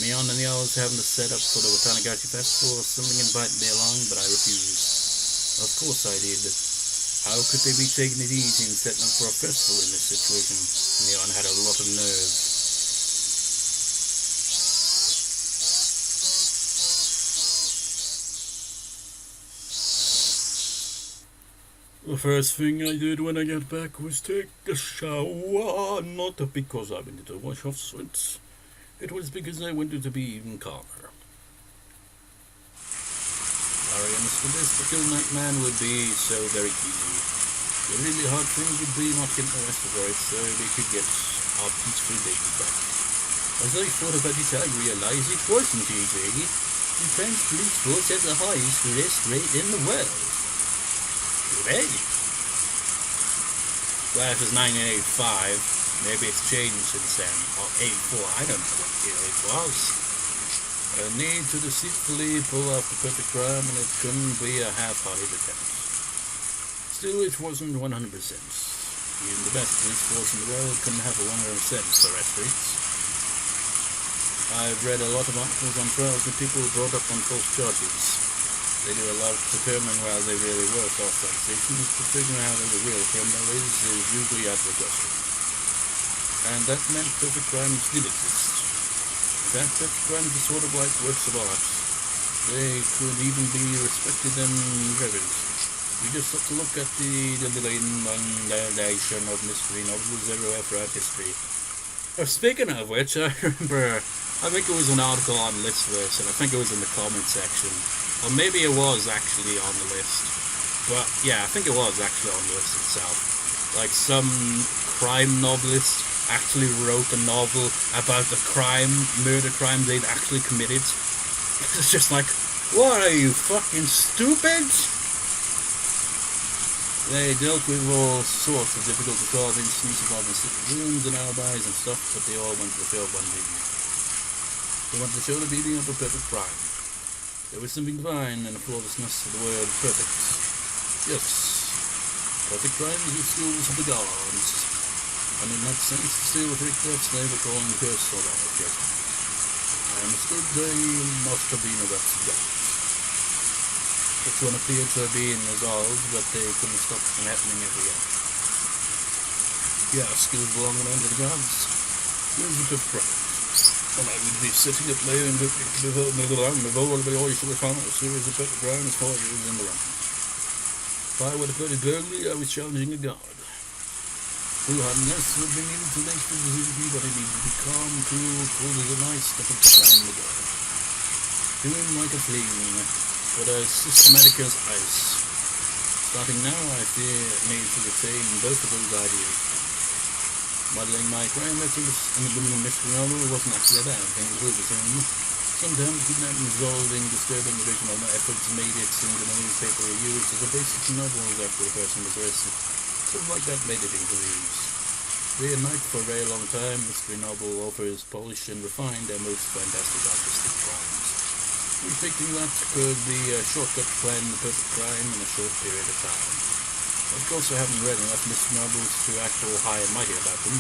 Mion and the others having to set up for the Watanagashi festival or something invited me along, but I refused. Of course I did. How could they be taking it easy and setting up for a festival in this situation? Mion had a lot of nerve. The first thing I did when I got back was take a shower, not because I wanted to wash off sweat. It was because I wanted to be even calmer. Sorry, I understood this. The kill Nightman would be so very easy. The really hard thing would be not getting arrested for it, so they could get our peaceful baby back. As I thought about it, I realized it wasn't easy. Japan's police force has the highest arrest rate in the world. Hey. Well, this is 1985. Maybe it's changed since then. Or 84, I don't know what year it was. A need to deceitfully pull off the perfect crime, and it couldn't be a half-hearted attempt. Still, it wasn't 100%. Even the best police force in the world couldn't have a 100% arrest rates. I've read a lot of articles on trials with people brought up on false charges. They do a lot to determine whether they really were false accusations, but figuring out who the real criminal is usually out of the question. And that meant perfect crimes did exist. In fact, perfect crimes are sort of like works of art. They could even be respected and revered. We just have to look at the inundation of mystery novels everywhere throughout history. Speaking of which, I remember, I think it was an article on Listverse, and I think it was in the comment section. Or maybe it was actually on the list. But yeah, I think it was actually on the list itself. Like some crime novelist actually wrote a novel about the murder crime they'd actually committed. It's just like, what are you, fucking stupid? They dealt with all sorts of difficult to solve incidents involving secret rooms and alibis and stuff, but they all wanted to show one beating. They wanted to show the beating of a perfect crime. There was something divine in the flawlessness of the word perfect. Yes, perfect crimes are schools of the gods. And in that sense, the steel freak deaths they were calling curse or that. I understood they must have been a wretched god. Each one appeared to have been resolved, but they couldn't stop from happening every year. Yeah, skills belonging to the gods. Skills of perfect crime. And I would be sitting up there and with all the boys who were found a series of perfect crimes 4 years in the run. If I were to put it burglary, I was challenging a god. Who had less would be needed to make the decision, but I needed to be calm, cool as an ice that would stand the god. To him like a flame, but as systematic as ice. Starting now, I fear it needs to retain both of those ideas. Modeling my crime victims in the booming mystery novel wasn't actually a bad thing to do with him. Sometimes kidnapping, resolving, disturbing original efforts made it into the newspaper reviews as a basic novel after the person was arrested. Something like that made it into reviews. Day and night for a very long time, mystery novel offers polished and refined and most fantastic artistic crimes. We thinking that could be a shortcut to plan the perfect crime in a short period of time. Of course, I haven't read enough mystery novels to act all high and mighty about them.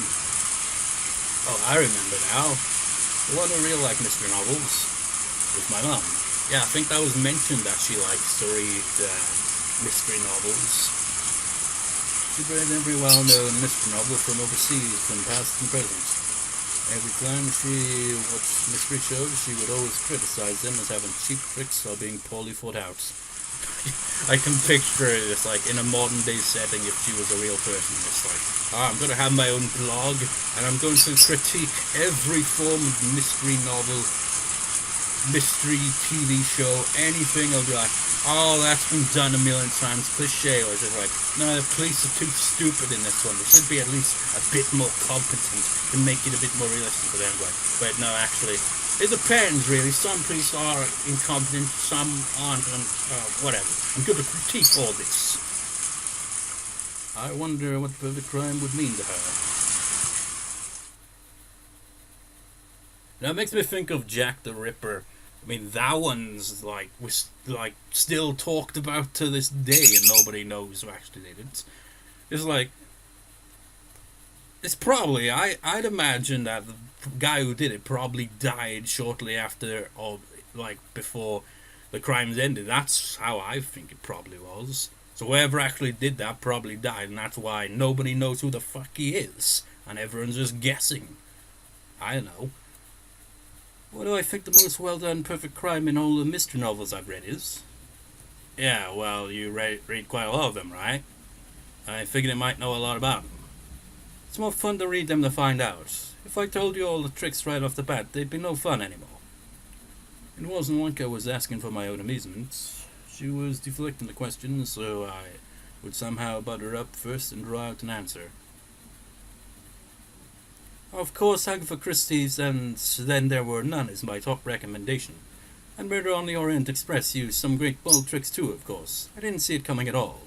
Oh, I remember now. The one who really liked mystery novels was my mum. Yeah, I think that was mentioned that she likes to read mystery novels. She read every well-known mystery novel from overseas, from past and present. Every time she watched mystery shows, she would always criticize them as having cheap tricks or being poorly thought out. I can picture it, it's like in a modern day setting if she was a real person. It's like, I'm going to have my own blog and I'm going to critique every form of mystery novel, mystery TV show, anything. I'll be like, oh, that's been done a million times, cliche. Or just like, no, the police are too stupid in this one. They should be at least a bit more competent to make it a bit more realistic for them. But no, actually, it depends, really. Some police are incompetent, some aren't, and whatever. I'm going to critique all this. I wonder what perfect crime would mean to her. Now, it makes me think of Jack the Ripper. I mean, that one's was still talked about to this day, and nobody knows who actually did it. It's like, It's probably, I'd imagine that the guy who did it probably died shortly after, or like before the crimes ended. That's how I think it probably was. So whoever actually did that probably died, and that's why nobody knows who the fuck he is, and everyone's just guessing. I don't know. What do I think the most well done perfect crime in all the mystery novels I've read is? Yeah, well, you read quite a lot of them, right? I figured I might know a lot about them. It's more fun to read them to find out. If I told you all the tricks right off the bat, they'd be no fun anymore. It wasn't like I was asking for my own amusement. She was deflecting the question, so I would somehow butter up first and draw out an answer. Of course, Agatha Christie's and Then There Were None is my top recommendation. And Murder on the Orient Express used some great bold tricks too, of course. I didn't see it coming at all.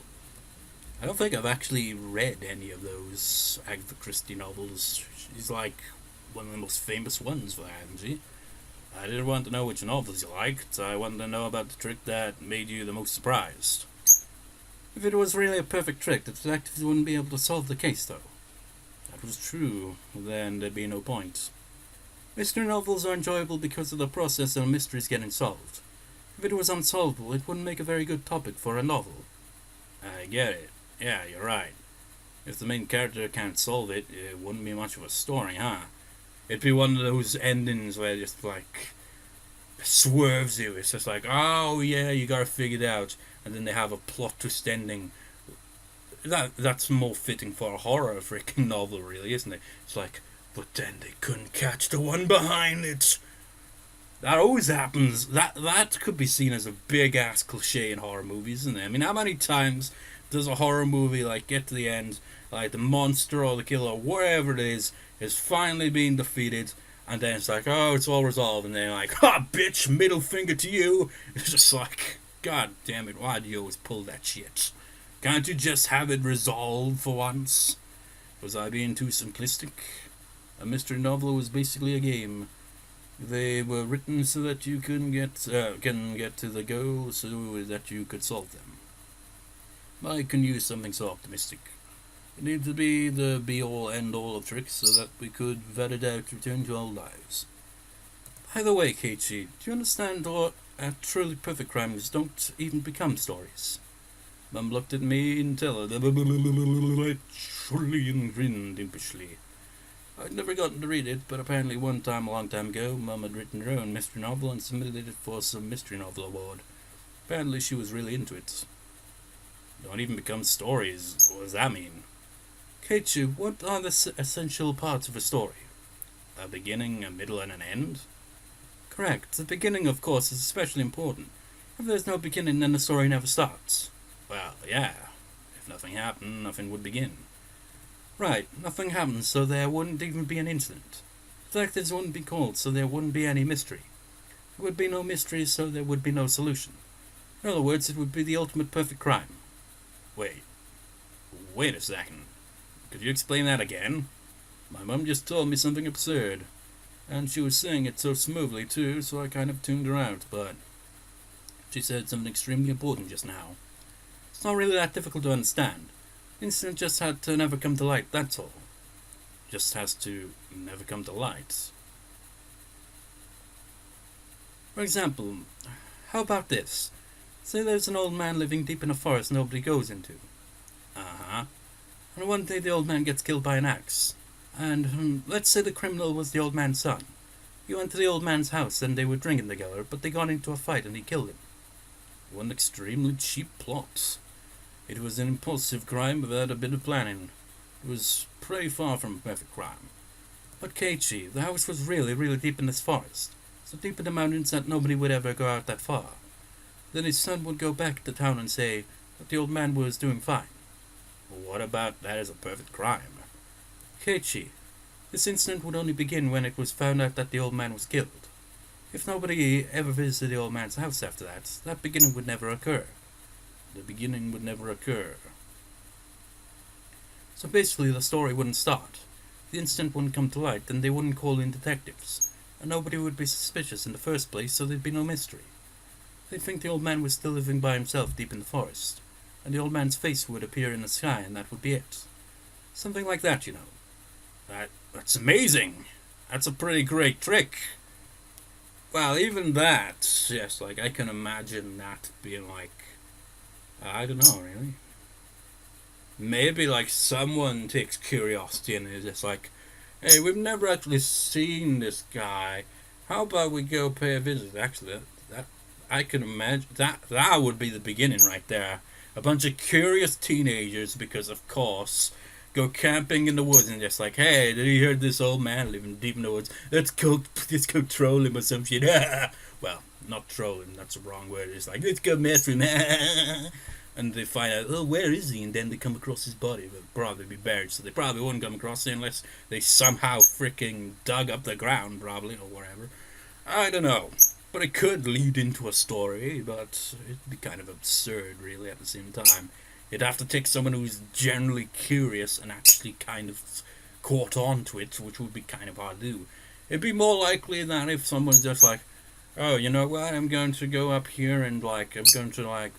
I don't think I've actually read any of those Agatha Christie novels. She's like one of the most famous ones for that, isn't she? I didn't want to know which novels you liked. I wanted to know about the trick that made you the most surprised. If it was really a perfect trick, the detectives wouldn't be able to solve the case, though. That was true. Then there'd be no point. Mystery novels are enjoyable because of the process of mysteries getting solved. If it was unsolvable, it wouldn't make a very good topic for a novel. I get it. Yeah, you're right. If the main character can't solve it, it wouldn't be much of a story, huh? It'd be one of those endings where it just like swerves you. It's just like, oh yeah, you gotta figure it out, and then they have a plot twist ending. That's more fitting for a horror freaking novel, really, isn't it? It's like, but then they couldn't catch the one behind it. That always happens. That could be seen as a big ass cliche in horror movies, isn't it? I mean, how many times does a horror movie like get to the end, like the monster or the killer, or whatever it is finally being defeated, and then it's like, oh, it's all resolved, and then like, ha, bitch, middle finger to you. It's just like, god damn it, why do you always pull that shit? Can't you just have it resolved for once? Was I being too simplistic? A mystery novel was basically a game. They were written so that you can get to the goal, so that you could solve them. I can use something so optimistic. It needs to be the be-all, end-all of tricks so that we could, vet it out, return to our lives. By the way, Keiichi, do you understand that truly perfect crimes don't even become stories? Mum looked at me and grinned impishly. I'd never gotten to read it, but apparently one time, a long time ago, Mum had written her own mystery novel and submitted it for some mystery novel award. Apparently she was really into it. Don't even become stories. What does that mean? Keiichi, what are the essential parts of a story? A beginning, a middle, and an end? Correct. The beginning, of course, is especially important. If there's no beginning, then the story never starts. Well, yeah. If nothing happened, nothing would begin. Right, nothing happened, so there wouldn't even be an incident. Detectives wouldn't be called, so there wouldn't be any mystery. There would be no mystery, so there would be no solution. In other words, it would be the ultimate perfect crime. Wait a second. Could you explain that again? My mum just told me something absurd. And she was saying it so smoothly, too, so I kind of tuned her out, but she said something extremely important just now. It's not really that difficult to understand. The incident just had to never come to light, that's all. Just has to never come to light. For example, how about this? Say there's an old man living deep in a forest nobody goes into. Uh-huh. And one day the old man gets killed by an axe. And let's say the criminal was the old man's son. He went to the old man's house and they were drinking together, but they got into a fight and he killed him. One extremely cheap plot. It was an impulsive crime without a bit of planning. It was pretty far from a perfect crime. But Keiichi, the house was really, really deep in this forest. So deep in the mountains that nobody would ever go out that far. Then his son would go back to town and say that the old man was doing fine. What about that as a perfect crime? Keiichi, this incident would only begin when it was found out that the old man was killed. If nobody ever visited the old man's house after that, that beginning would never occur. The beginning would never occur. So basically the story wouldn't start. The incident wouldn't come to light, and they wouldn't call in detectives. And nobody would be suspicious in the first place, so there'd be no mystery. They'd think the old man was still living by himself deep in the forest, and the old man's face would appear in the sky, and that would be it. Something like that, you know. That's amazing. That's a pretty great trick. Well, even that, yes, like I can imagine that being like, I don't know, really. Maybe like someone takes curiosity and is just like, hey, we've never actually seen this guy. How about we go pay a visit? Actually, that I can imagine that would be the beginning right there. A bunch of curious teenagers, because of course, go camping in the woods and just like, hey, did you hear this old man living deep in the woods? Let's go troll him or some shit. Well, not troll him. That's the wrong word. It's like, let's go mess with him. And they find out, oh, where is he? And then they come across his body. But probably be buried, so they probably wouldn't come across it unless they somehow freaking dug up the ground, probably, or whatever. I don't know. But it could lead into a story, but it'd be kind of absurd, really, at the same time. You'd have to take someone who's generally curious and actually kind of caught on to it, which would be kind of hard to do. It'd be more likely than if someone's just like, oh, you know what, I'm going to go up here and, like, I'm going to, like,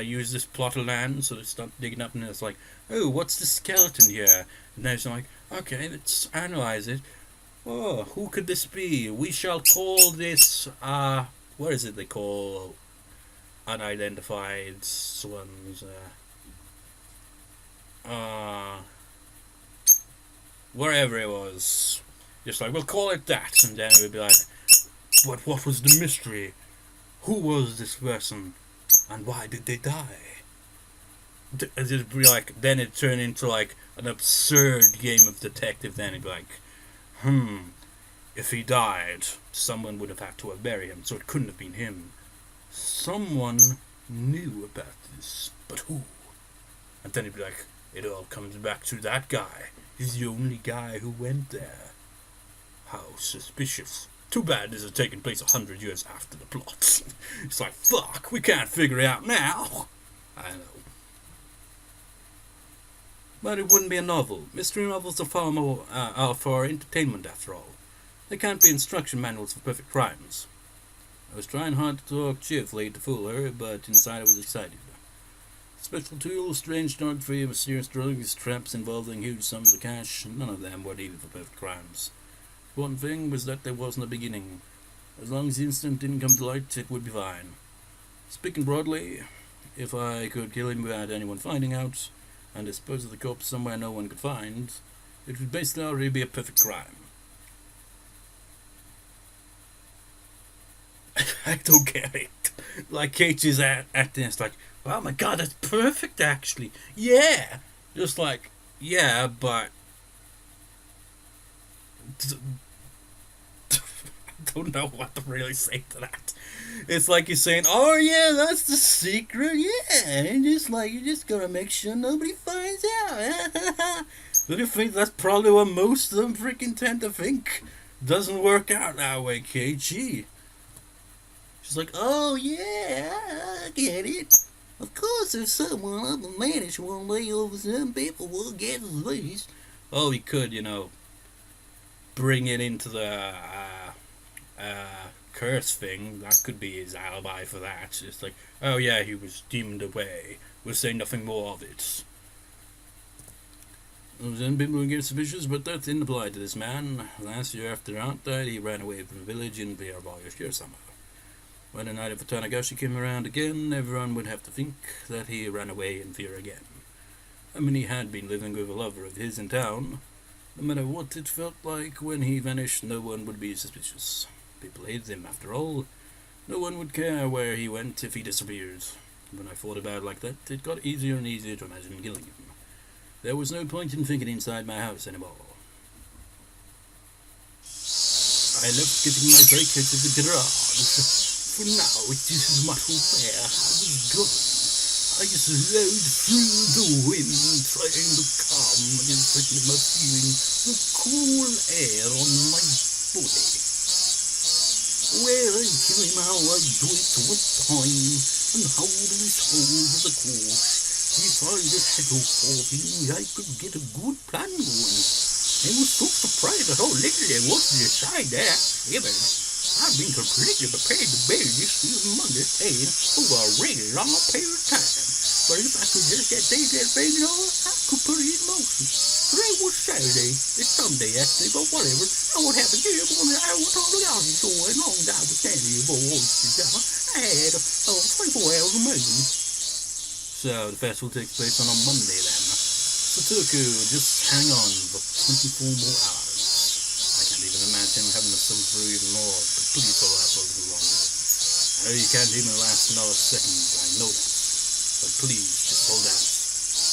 use this plot of land, so they start digging up, and it's like, oh, what's the skeleton here? And then it's like, okay, let's analyze it. Oh, who could this be? We shall call this, what is it they call unidentified ones? Wherever it was. Just like, we'll call it that, and then it would be like, but what was the mystery? Who was this person? And why did they die? It'd be like, then it turned into like an absurd game of detective. Then it'd be like, if he died, someone would have had to have buried him, so it couldn't have been him. Someone knew about this, but who? And then it'd be like, it all comes back to that guy. He's the only guy who went there. How suspicious. Too bad this is taking place 100 years after the plot. It's like, fuck, we can't figure it out now. I know. But it wouldn't be a novel. Mystery novels are far more are for entertainment, after all. They can't be instruction manuals for perfect crimes. I was trying hard to talk cheerfully to fool her, but inside I was excited. Special tools, strange geography, mysterious drugs, traps involving huge sums of cash, none of them were needed for perfect crimes. One thing was that there wasn't a beginning. As long as the incident didn't come to light, it would be fine. Speaking broadly, if I could kill him without anyone finding out, and dispose of the corpse somewhere no one could find, it would basically already be a perfect crime. I don't get it. Like, Keiichi's acting, it's like, oh my god, that's perfect, actually. Yeah! Just like, yeah, but I don't know what to really say to that. It's like you're saying, oh yeah, that's the secret, yeah, and just like, you just gotta make sure nobody finds out. But I think that's probably what most of them freaking tend to think. Doesn't work out that way, Keiichi. She's like, oh yeah, I get it. Of course, if someone up and manage one day over some people will get at least. Oh, he could, bring it into the curse thing. That could be his alibi for that. It's like, oh yeah, he was deemed away. We'll say nothing more of it. Then people will get suspicious, but that didn't apply to this man. Last year after Aunt died, he ran away from the village in Higurashi somehow. When the night of Watanagashi came around again, everyone would have to think that he ran away in fear again. I mean, he had been living with a lover of his in town. No matter what it felt like when he vanished, no one would be suspicious. People hated him, after all. No one would care where he went if he disappeared. When I thought about it like that, it got easier and easier to imagine killing him. There was no point in thinking inside my house anymore. I left getting my brake at the garage. For now, it isn't much where I was going. I just rode through the wind, trying to calm and inflict my feeling the cool air on my body. Well, I tell him how I do it, what time, and how to resolve the course. If I just had to him, I could get a good plan going. I was so surprised at how little there was to decide there. Even I've been completely prepared to bear this humongous pain over a really long period of time. But if I could just get things that thing over, I could put it in motion. Today was Saturday. It's Sunday, actually, but whatever. I what happened here, boy, I was talking about it, so as long as I was standing here, boy, I had 24 hours of moon. So, the festival takes place on a Monday, then. Satoko, just hang on for 24 more hours. I can't even imagine having to suffer through even more, but please hold out for a little longer. I know you can't even last another second, I know that. But please, just hold out.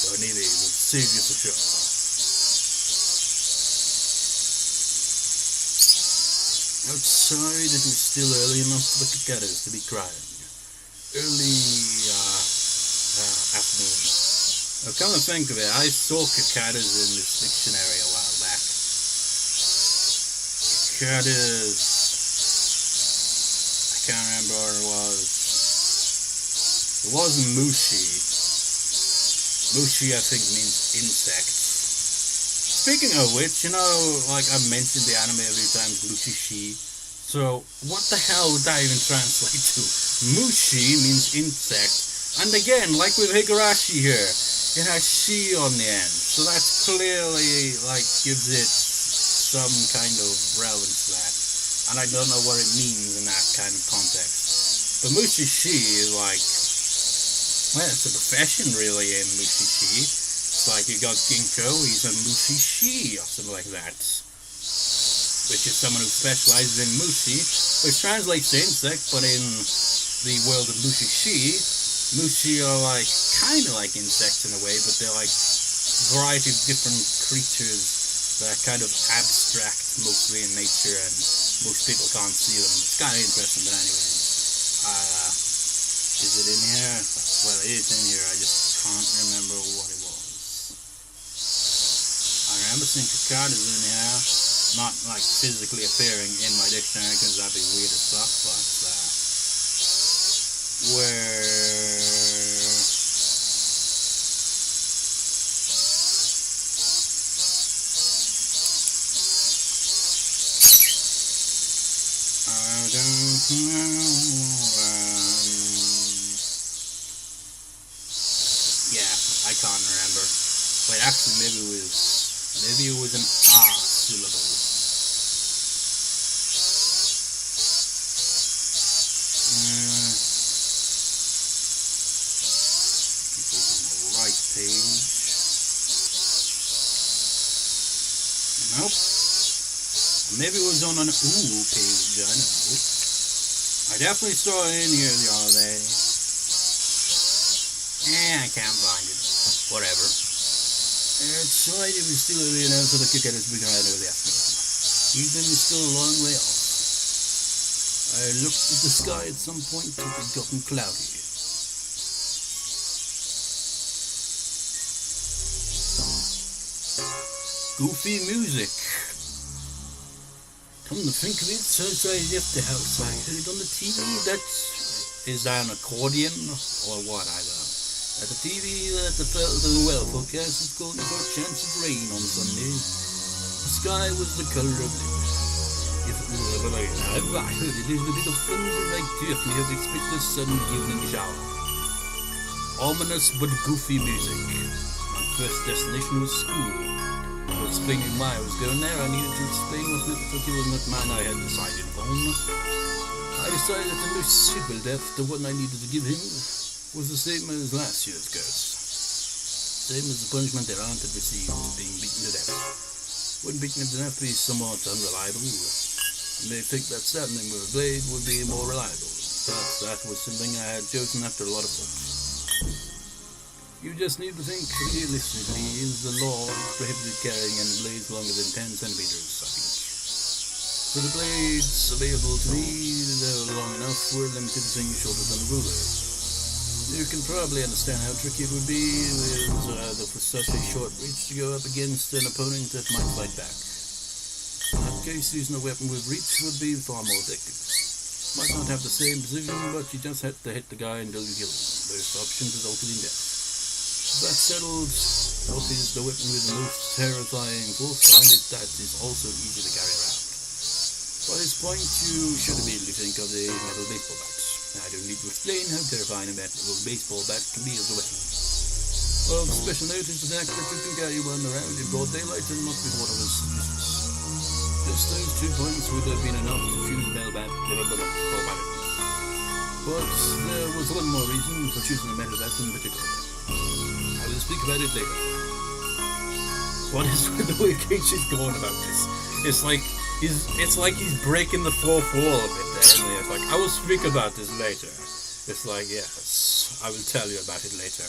Your Navy will save you for sure. Outside, it was still early enough for the cicadas to be crying. Early, afternoon. Now, come to think of it, I saw cicadas in this dictionary a while back. Cicadas... I can't remember what it was. It wasn't mushi. Mushi, I think, means insects. Speaking of which, like I mentioned the anime every time, Mushishi. So, what the hell would that even translate to? Mushi means insect. And again, like with Higurashi here, it has shi on the end. So that's clearly, gives it some kind of relevance to that. And I don't know what it means in that kind of context. But Mushishi is it's a profession really in Mushishi. It's like you got Ginkgo, he's a Mushishi or something like that. Which is someone who specializes in Mushi, which translates to insect, but in the world of Mushishi, Mushi are kind of like insects in a way, but they're a variety of different creatures that are kind of abstract mostly in nature, and most people can't see them. It's kind of interesting, but anyways. Is it in here? Well, it is in here, I just can't remember what it was. I remember seeing cicadas in here, not physically appearing in my dictionary, because that'd be weird as fuck, but I don't know. I can't remember. Wait, actually, maybe it was an R syllable. It's on the right page. Nope. Maybe it was on an ooh page, I don't know. I definitely saw it in here the other day. I can't find it. Whatever. Outside it was still early enough so the cicadas began early afternoon. Evening was still a long way off. I looked at the sky at some point, it had gotten cloudy. Goofy music. Come to think of it, since I left the house, I heard on the TV is that an accordion or what? I don't know. At the TV, the weather forecast is calling for a chance of rain on Sunday. The sky was the color of blue. If it was ever like that, I heard it is a bit of thunder like definitely have expected a sudden evening shower. Ominous but goofy music. My first destination was school. For explaining why I was going there, I needed to explain what the particular man I had decided upon. I decided that the most suitable death to what I needed to give him was the same as last year's curse. Same as the punishment their aunt had received, being beaten to death. When beaten to death be somewhat unreliable, you may think that stabbing him with a blade would be more reliable, but that was something I had chosen after a lot of thought. You just need to think realistically, is the law prohibited carrying any blades longer than 10 centimeters, I think. For the blades available to me, they were long enough for a limited thing shorter than a ruler. You can probably understand how tricky it would be for such a short reach to go up against an opponent that might fight back. In that case, using a weapon with reach would be far more effective. Might not have the same precision, but you just have to hit the guy until you kill him. Both options resulted in death. That settled, what is the weapon with the most terrifying force behind it that is also easy to carry around? By this point, you should immediately think of the metal baseball bat. I don't need to explain how terrifying a metal baseball bat can be as a weapon. Well, the special note is the fact that you can carry one around in broad daylight and not be thought of as suspicious. Just those 2 points would have been enough to fuse Melbat. But there was one more reason for choosing the Melbat in particular. I will speak about it later. What is with the way Keiichi's going about this? It's like he's breaking the fourth wall a bit there, isn't it? It's like, I will speak about this later. It's like, yes, I will tell you about it later.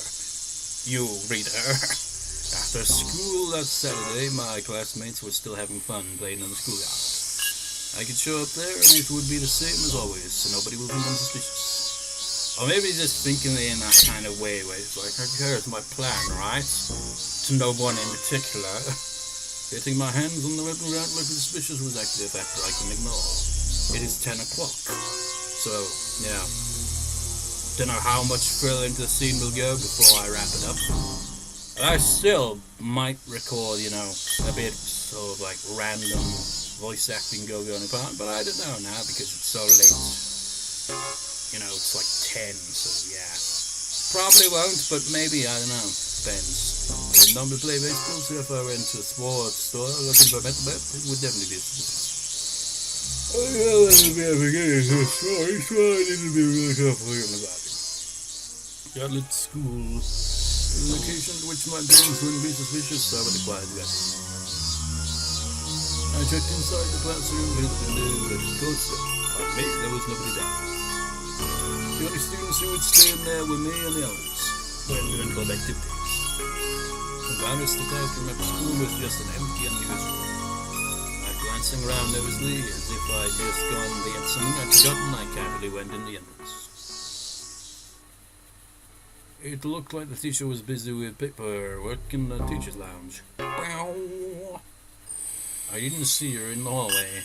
You reader. After school that Saturday, my classmates were still having fun playing in the schoolyard. I could show up there and it would be the same as always, so nobody would think I'm suspicious. Or maybe just thinking in that kind of way where it's like, here's my plan, right? To no one in particular. Getting my hands on the weapon without looking suspicious was actually a factor I can ignore. It is 10 o'clock. So, yeah. Don't know how much further into the scene we'll go before I wrap it up. I still might record, a bit of like random voice acting going on part, but I don't know now because it's so late. It's like 10, so yeah. Probably won't, but maybe, I don't know. Depends. I didn't normally play baseball, so if I went to a sports store looking for a metal bat, it would definitely be a suspicious. I know at the beginning of the story, so I need to be really careful about it. Charlotte School, a location to which my parents wouldn't be suspicious, so I would acquire the weapon. I checked inside the classroom, hit the window, let it go, so pardon me, there was nobody there. The only students who would stay in there were me and the others, when we went on activities. Embarrassed, the classroom at school was just an empty, unused room. Glancing around nervously, as if I'd just gone beyond something I'd forgotten, I casually went in the entrance. It looked like the teacher was busy with paperwork in the teacher's lounge. I didn't see her in the hallway.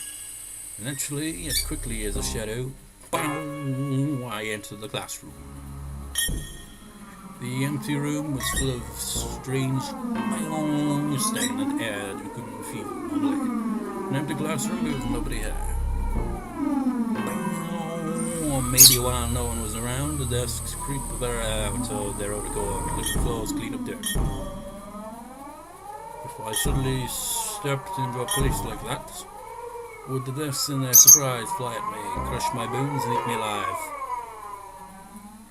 Eventually, as quickly as a shadow, I entered the classroom. The empty room was full of strange, stagnant air that you couldn't feel normally. An empty classroom with nobody here. Maybe while no one was around, the desks creaked their out of their own accord, letting the floors clean up dirt. If I suddenly stepped into a place like that, would the desks in their surprise fly at me, crush my bones, and eat me alive?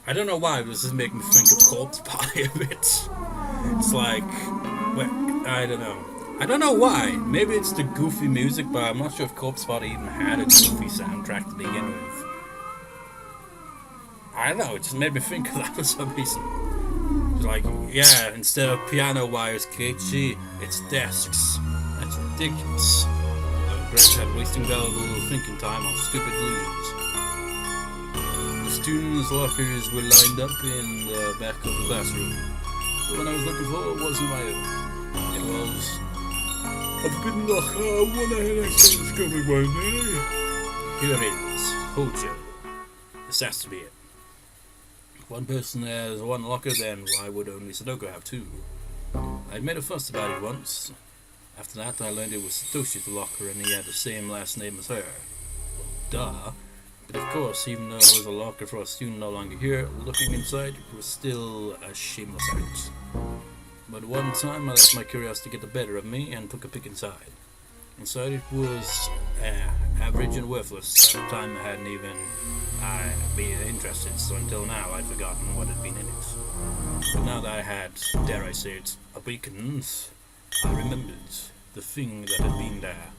I don't know why, but this is making me think of Corpse Party a bit. It's like, I don't know. I don't know why. Maybe it's the goofy music, but I'm not sure if Corpse Party even had a goofy soundtrack to begin with. I don't know, it just made me think of that for some reason. It's like, yeah, instead of piano wires, Keiichi, it's desks. That's ridiculous. Greg had wasting valuable thinking time on stupid delusions. The students' lockers were lined up in the back of the classroom. The one I was looking for wasn't my own. It was a forbidden locker, one I had actually discovered one day. Here it is. Hojo. This has to be it. One person has one locker, then why would only Satoko have two? I'd made a fuss about it once. After that, I learned it was Satoshi's locker and he had the same last name as her. Well, duh. But of course, even though it was a locker for a student no longer here, looking inside was still a shameless act. But one time, I let my curiosity get the better of me and took a peek inside. Inside it was average and worthless. At the time I hadn't even been interested, so until now I'd forgotten what had been in it. But now that I had, dare I say it, awakened, I remembered the thing that had been there.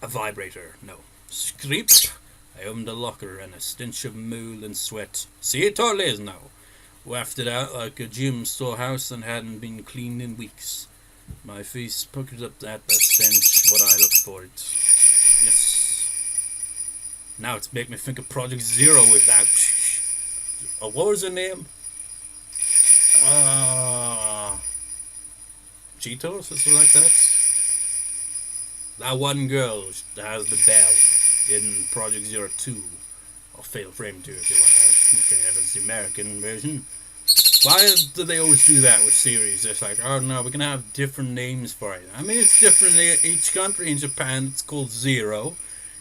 A vibrator, no. Screep! I opened the locker and a stench of mold and sweat. See, it totally is now. Wafted out like a gym storehouse and hadn't been cleaned in weeks. My face puckered up at the stench, but I looked for it. Yes. Now it's make me think of Project Zero with that. What was her name? Cheetos or something like that? That one girl that has the bell in Project Zero 2. Or Fatal Frame 2 if you want to look at it as the American version. Why do they always do that with series? It's like, oh no, we're gonna have different names for it. I mean, it's different in each country. In Japan, it's called Zero.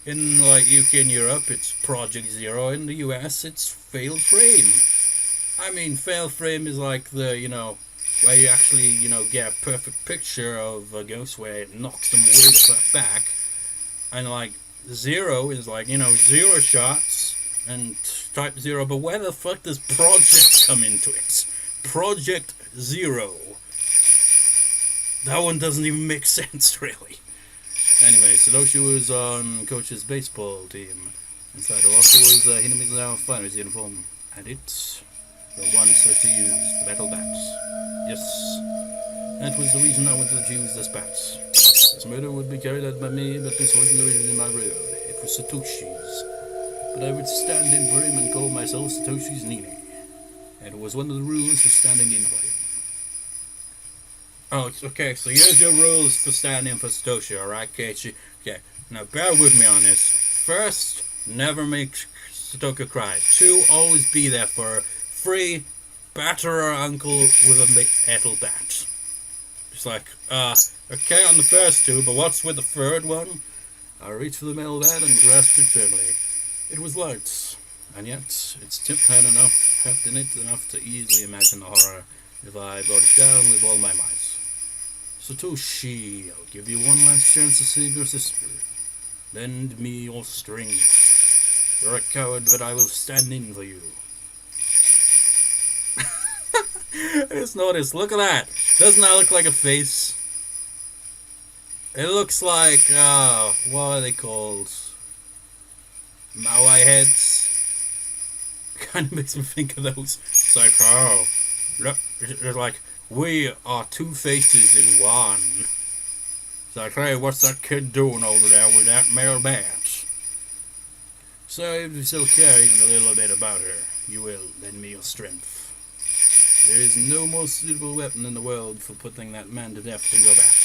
In like UK and Europe, it's Project Zero. In the US, it's Fatal Frame. I mean, fail frame is like the, where you actually, get a perfect picture of a ghost where it knocks them way the fuck back. And like, zero is like, zero shots and type zero. But where the fuck does Project come into it? Project Zero. That one doesn't even make sense, really. Anyway, Satoshi was on Coach's baseball team. Inside the locker was Hinami's now fighter's uniform. And it's the one Satoshi used, metal bats. Yes, that was the reason I wanted to use this bats. This murder would be carried out by me, but this wasn't originally my road. It was Satoshi's. But I would stand in for him and call myself Satoshi's Nini. And it was one of the rules for standing in for him. Oh, okay, so here's your rules for standing for Satoshi, alright, Keiichi? Okay, now bear with me on this. First, never make Satoko cry. 2, always be there for her. 3, batter her uncle with a metal bat. Just like, okay on the first 2, but what's with the third one? I reached for the metal bat and grasped it firmly. It was light, and yet its tip had heft in it enough to easily imagine the horror if I brought it down with all my might. Satoshi, I'll give you one last chance to save your sister. Lend me your strength. You're a coward, but I will stand in for you. I just noticed, look at that. Doesn't that look like a face? It looks like, what are they called? Maui heads? Kind of makes me think of those. It's like, oh, look, it's like, we are 2 faces in one. It's like, hey, what's that kid doing over there with that male bat? So if you still care even a little bit about her, you will lend me your strength. There is no more suitable weapon in the world for putting that man to death than your bat.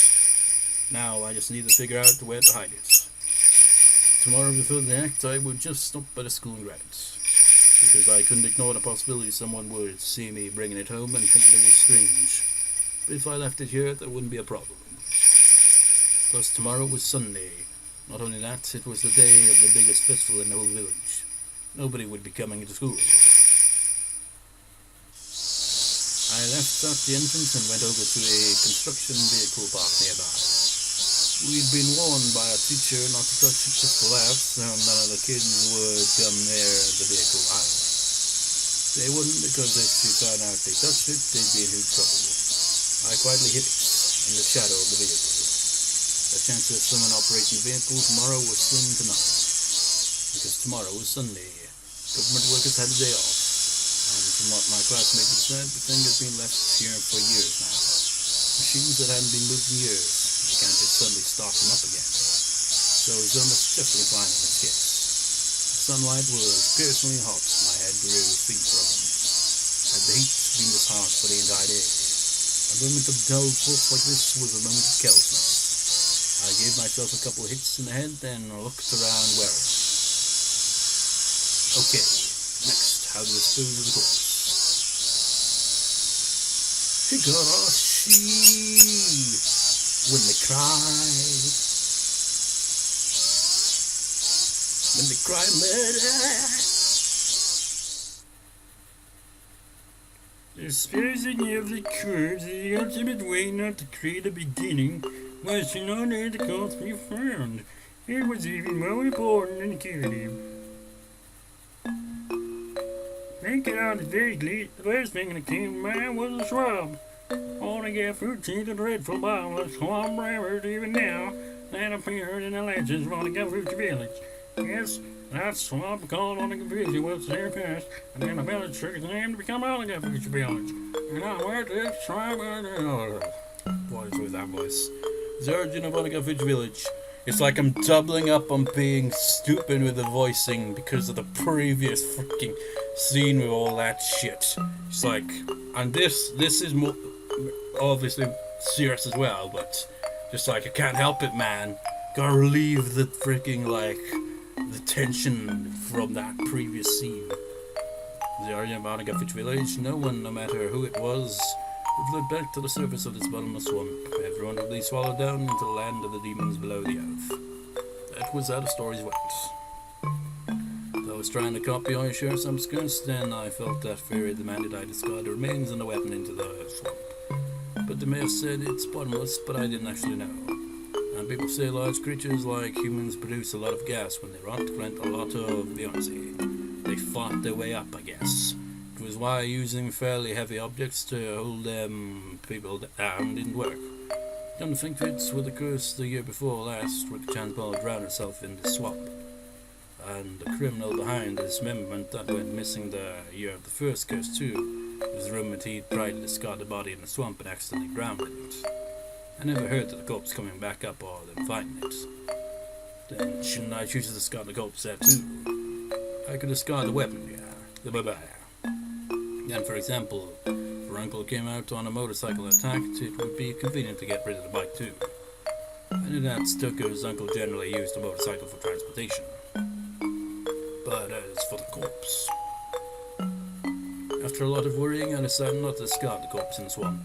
Now I just need to figure out where to hide it. Tomorrow before the act, I would just stop by the school grounds, because I couldn't ignore the possibility someone would see me bringing it home and think it was strange. But if I left it here, that wouldn't be a problem. Plus, tomorrow was Sunday. Not only that, it was the day of the biggest festival in the whole village. Nobody would be coming to school. I left at the entrance and went over to a construction vehicle park nearby. We'd been warned by our teacher not to touch it just to laugh, so none of the kids would come near the vehicle either. They wouldn't, because if she found out they touched it, they'd be in huge trouble. I quietly hid it in the shadow of the vehicle. The chance of someone operating the vehicle tomorrow was slim to none, because tomorrow was Sunday. Government workers had a day off, and from what my classmates had said, the thing has been left here for years now. Machines that hadn't been moved in years. You can't just suddenly start them up again. So Zoom was definitely fine in this case. The sunlight was piercingly hot. My head grew faint from it. Had the heat been this harsh for the entire day? A moment of dull pulse like this was a moment of carelessness. I gave myself a couple of hits in the head, then looked around warily. Okay, next, how to dispose of the corpse. Higurashi! When they cry murder. Disposing of the corpse is the ultimate way not to create a beginning, was in order the corpse be found. It was even more important than killing him. Thinking out vaguely, the first thing that came to mind was a swab. Only got 14 dreadful bottle of swamp rivers even now that appeared in the legends of Watanagashi village. Yes, that swamp called Watanagashi was there first, and then the village took its name to become Watanagashi village. And I went to this swamp. What is with that voice? The origin of Watanagashi village. It's like I'm doubling up on being stupid with the voicing because of the previous freaking scene with all that shit. It's like, and this is more obviously serious as well, but just like I can't help it, man. Gotta relieve the freaking the tension from that previous scene. The origin of Watanagashi village. No one, no matter who it was, would float back to the surface of this bottomless swamp. Everyone would be swallowed down into the land of the demons below the earth. That was how the stories went. Though was trying to copy our insurance subsequence, then I felt that Fury demanded I discard the remains and the weapon into the swamp. But the mayor said it's bottomless, but I didn't actually know. And people say large creatures like humans produce a lot of gas when they rot, grant a lot of buoyancy. They fought their way up, I guess. It was why using fairly heavy objects to hold people down didn't work. Come to think of it, with the curse the year before last, Rick Chanball drowned herself in the swamp. And the criminal behind the dismemberment that went missing the year of the first curse too, was rumored he'd tried to discard the body in the swamp and accidentally drowned in it. I never heard of the corpse coming back up or them finding it. Then shouldn't I choose to discard the corpse there too? I could discard the weapon, yeah. The bye-bye. Then, for example, if her uncle came out on a motorcycle and attacked, it would be convenient to get rid of the bike too. I knew that Stoker's uncle generally used a motorcycle for transportation. But as for the corpse... After a lot of worrying, I decided not to discard the corpse in the swamp.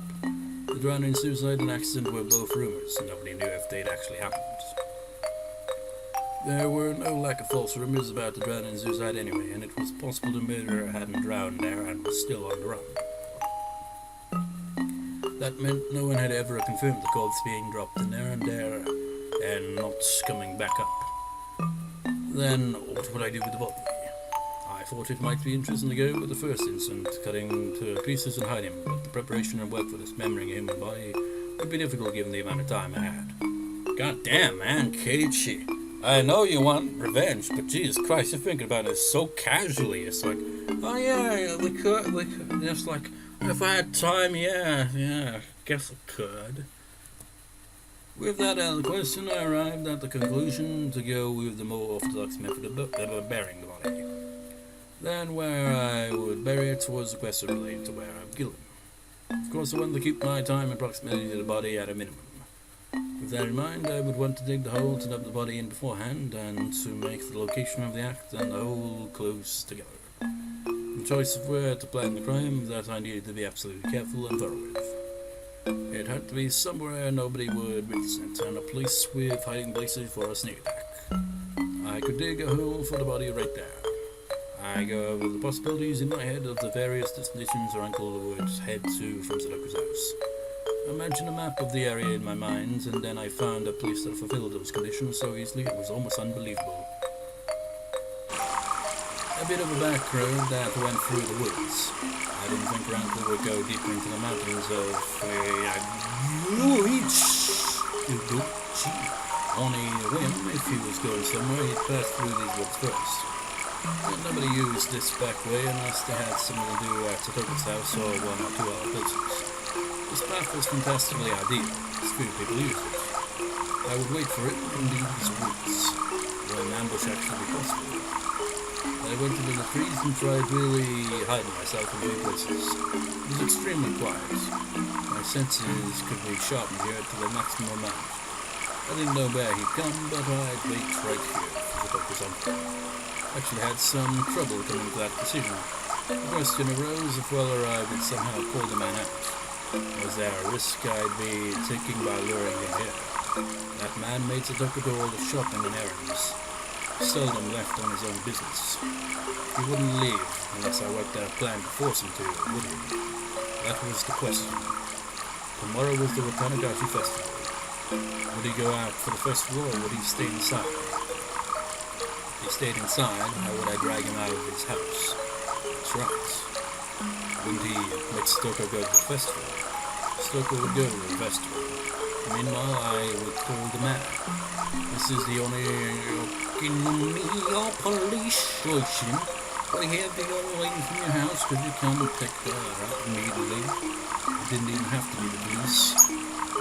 The drowning, suicide, and accident were both rumors, and nobody knew if they'd actually happened. There were no lack of false rumors about the drowning and suicide anyway, and it was possible the murderer hadn't drowned there and was still on the run. That meant no one had ever confirmed the corpse being dropped in there and not coming back up. Then, what would I do with the body? I thought it might be interesting to go with the first incident, cutting to pieces and hiding him, but the preparation and work for dismembering a human body would be difficult given the amount of time I had. God damn, man, Keiichi. I know you want revenge, but Jesus Christ, you're thinking about it so casually. It's like, oh yeah, we could. It's like, if I had time, yeah, guess I could. With that out of the question, I arrived at the conclusion to go with the more orthodox method of burying the body. Then where I would bury it was a question related to where I would kill him. Of course, I wanted to keep my time and proximity to the body at a minimum. With that in mind, I would want to dig the hole to dump the body in beforehand and to make the location of the act and the hole close together. The choice of where to plan the crime that I needed to be absolutely careful and thorough with. It had to be somewhere nobody would witness it, and a place with hiding places for a sneak attack. I could dig a hole for the body right there. I go over the possibilities in my head of the various destinations our uncle would head to from Satoko's house. I imagined a map of the area in my mind, and then I found a place that fulfilled those conditions so easily it was almost unbelievable. A bit of a back road that went through the woods. I didn't think our uncle would go deeper into the mountains of Higurashi. On a whim, if he was going somewhere, he'd pass through these woods first. But nobody used this back way unless they had something to do at Satoko's house or one or two other places. This path was fantastically ideal, as few people used it. I would wait for it in these woods, where an ambush actually be possible. I went into the trees and tried really hiding myself in new places. It was extremely quiet. My senses could be sharpened here to the maximum amount. I didn't know where he'd come, but I'd wait right here for the focus on. I actually had some trouble coming to that decision. The question arose of whether I would somehow call the man out. Was there a risk I'd be taking by luring him here? That man made Satoko do all the shopping and errands. Seldom left on his own business. He wouldn't leave unless I worked out a plan to force him to, would he? That was the question. Tomorrow was the Watanagashi festival. Would he go out for the festival or would he stay inside? If he stayed inside, how would I drag him out of his house? That's right. Wouldn't he let Satoko go to the festival? Satoko would go to the festival. Meanwhile, I would call the man. This is the only police station. We have the young lady from your house. Could you come and pick her up immediately? It didn't even have to be the police.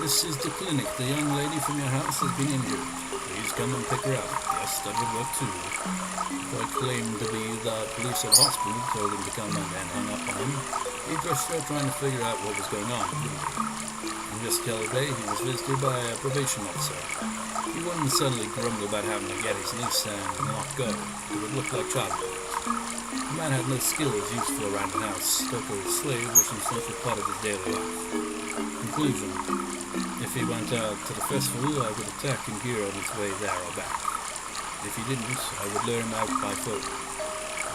This is the clinic. The young lady from your house has been injured. Please come and pick her up. Yes, that would work too. If I claimed to be the police at the hospital, told him to come and hung up on him, he'd just start trying to figure out what was going on, wouldn't he? And just the other day, he was visited by a probation officer. He wouldn't suddenly grumble about having to get his niece and not go. It would look like child abuse. The man had no skills useful around the house. Stoker's slave was an essential part of his daily life. Conclusion. If he went out to the festival, I would attack him here on his way there or back. If he didn't, I would lure him out by phone.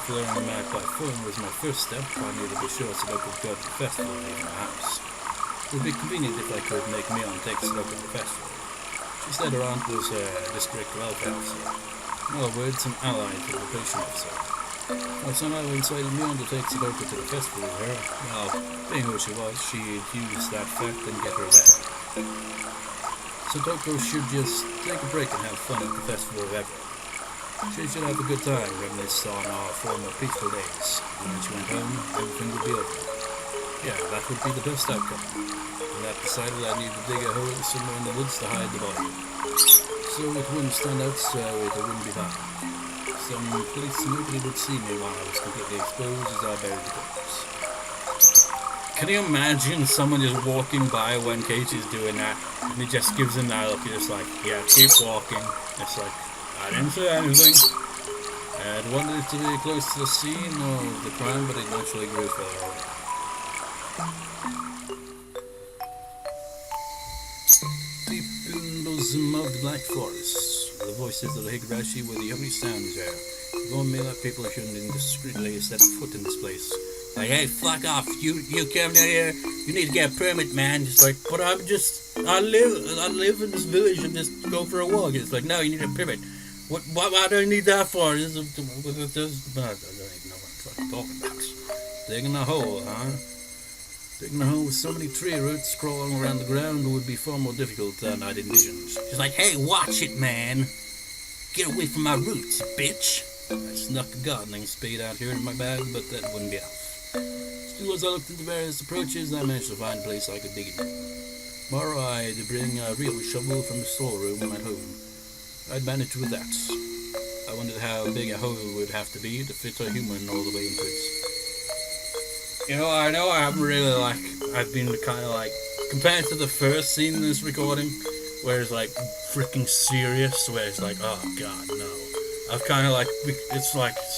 after learning the map by phone was my first step, I needed to be sure Satoko could go to the festival and leave my house. It would be convenient if I could make Mion take Satoko to the festival. She said her aunt was a district welfare officer. In other words, an ally to the probation officer. I somehow incited Mion to take Satoko to the festival with her. Well, being who she was, she'd use that fact and get her there. Satoko should just take a break and have fun at the festival of Everett. She should have a good time, reminisce on our former peaceful days. And when she went home, everything would be over. Yeah, that would be the best outcome. And I decided I needed to dig a hole somewhere in the woods to hide the body. So it wouldn't stand out, so it wouldn't be found. Some police nobody would see me while I was completely exposed as I buried the corpse. Can you imagine someone just walking by when Keiichi's doing that, and he just gives him that look, you're just like, yeah, keep walking. It's like, I didn't say anything. I had wanted it to be close to the scene of the crime, but it naturally grew further away. Deep in the bosom of the Black Forest, the voices of the Higurashi were the only sounds there. It warned me that people shouldn't indiscreetly set foot in this place. Like, hey, fuck off! You come down here. You need to get a permit, man. It's like, but I live in this village and just go for a walk. It's like, no, you need a permit. Why do I need that for? I don't even know what I'm fucking talking about. Digging a hole, huh? Digging a hole with so many tree roots crawling around the ground would be far more difficult than I'd envisioned. She's like, hey, watch it, man. Get away from my roots, bitch. I snuck a gardening spade out here in my bag, but that wouldn't be enough. Still, as I looked into various approaches, I managed to find a place I could dig in. Tomorrow I had to bring a real shovel from the storeroom at home. I'd managed with that. I wondered how big a hole would have to be to fit a human all the way into it. You know I haven't really, I've been kind of compared to the first scene in this recording, where it's freaking serious, where it's oh god, no. I've kind of it's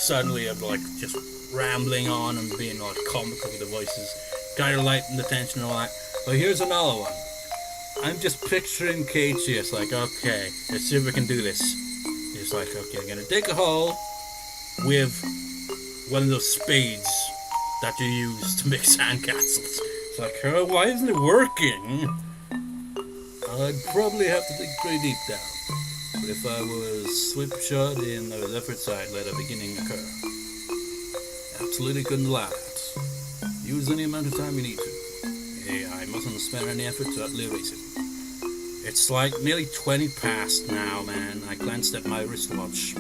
suddenly I'm just rambling on and being comical with the voices, kind of lighten the tension and all that. But here's another one. I'm just picturing Keiichi. It's okay, let's see if we can do this. It's okay, I'm gonna dig a hole with one of those spades that you use to make sandcastles. It's oh, why isn't it working? I'd probably have to dig pretty deep down. But if I was slipshod in those efforts, I'd let a beginning occur. Absolutely couldn't allow that. Use any amount of time you need to. Hey, I mustn't spare any effort to erase it. It's nearly 20 past now, man. I glanced at my wristwatch.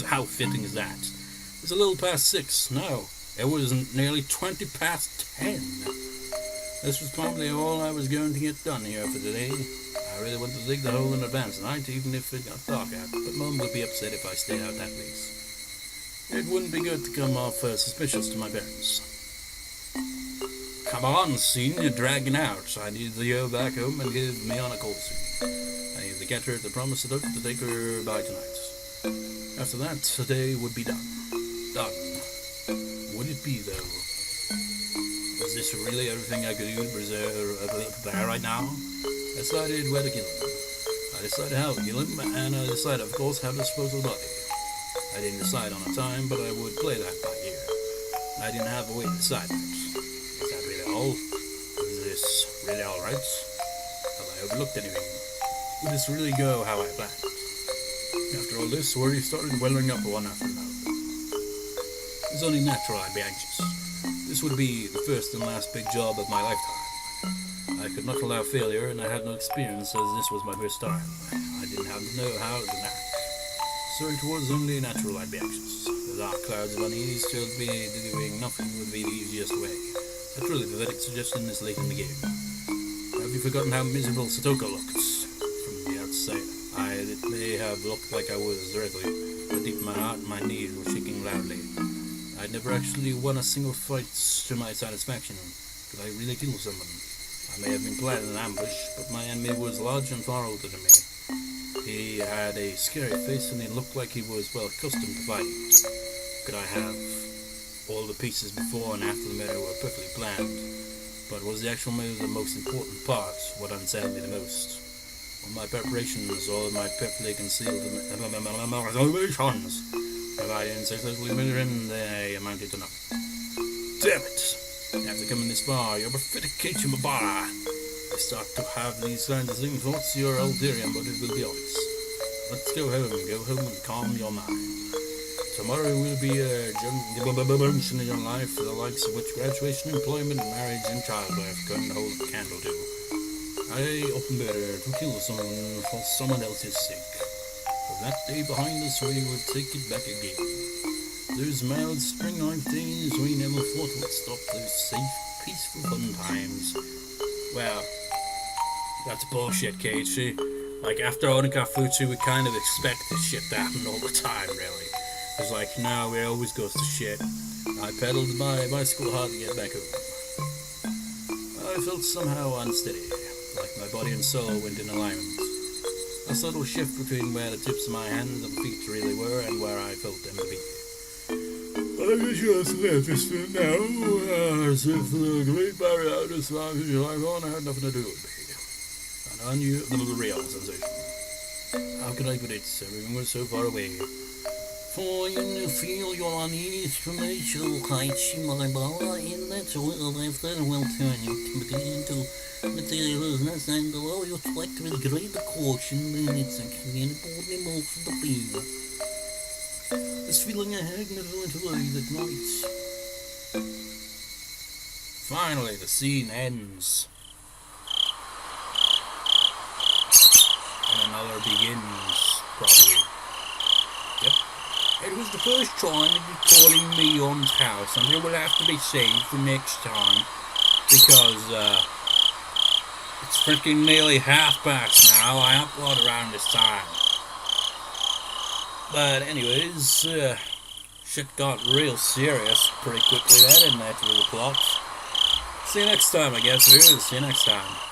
How fitting is that? It's a little past 6. No, it was nearly 20 past 10. This was probably all I was going to get done here for today. I really wanted to dig the hole in advance tonight, even if it got dark out, but Mum would be upset if I stayed out that late. It wouldn't be good to come off suspicious to my parents. Come on, scene, you're dragging out. I need to go back home and give me on a call soon. I need to get her to promise to take her by tonight. After that, today would be done. Done. Would it be, though? Is this really everything I could do to prepare right now? I decided where to kill him. I decided how to kill him, and I decided, of course, how to dispose of the body. I didn't decide on a time, but I would play that by ear. I didn't have a way to decide that. Is that really all? Is this really alright? Have I overlooked anything? Would this really go how I planned? After all this, worry started welling up one after another. It's only natural I'd be anxious. This would be the first and last big job of my lifetime. I could not allow failure, and I had no experience as this was my first time. I didn't have to know how to act. So it was only natural I'd be anxious. The dark clouds of unease told me doing nothing would be the easiest way. A truly pathetic suggestion is late in the game. Have you forgotten how miserable Satoko looked from the outside? It may have looked like I was directly, but deep in my heart and my knees were shaking loudly. I'd never actually won a single fight to my satisfaction. Could I really kill someone? I may have been planning an ambush, but my enemy was large and far older than me. He had a scary face and he looked like he was well accustomed to fighting. Could I have all the pieces before and after the murder were perfectly planned, but was the actual murder the most important part, what unsettled me the most? All my preparations, all of my perfectly concealed motivations, have I unsuccessfully murdered him, they amounted to nothing. Damn it! After coming this far, you're pathetic Keiichi Mabara. I start to have these kinds of things. What's your ulterior motive will be obvious. Let's go home and calm your mind. Tomorrow will be a junction in your life, the likes of which graduation, employment, marriage, and childbirth couldn't hold a candle to. I often better to kill someone for someone else's sake. For that day behind us, we will take it back again. Those mild spring-like days we never thought would stop those safe, peaceful fun times. Well, that's bullshit, Keiichi. Like, after Onikafuchi, we kind of expect this shit to happen all the time, really. It's like, no, it always goes to shit. I pedaled my bicycle hard to get back home. I felt somehow unsteady, like my body and soul went in alignment. A subtle shift between where the tips of my hands and feet really were and where I felt them to be. I just left this for now, as if the Great Barrier out as far as your life on had nothing to do with me. An unreal sensation. How could I put it? Everything was so far away. For you feel your unease from nature, Keiichi Mabara, in that will after will turn your activity into materialism and allow you to act with greater caution than it's incredible most of the being. This feeling I had never went away that night. Finally, the scene ends. And another begins, probably. Yep. It was the first time that you're calling me on's house, and it will have to be saved for next time. Because, it's freaking nearly 1:30 now. I upload around this time. But anyways, shit got real serious pretty quickly there, didn't it, with the plots? See you next time, I guess, viewers. See you next time.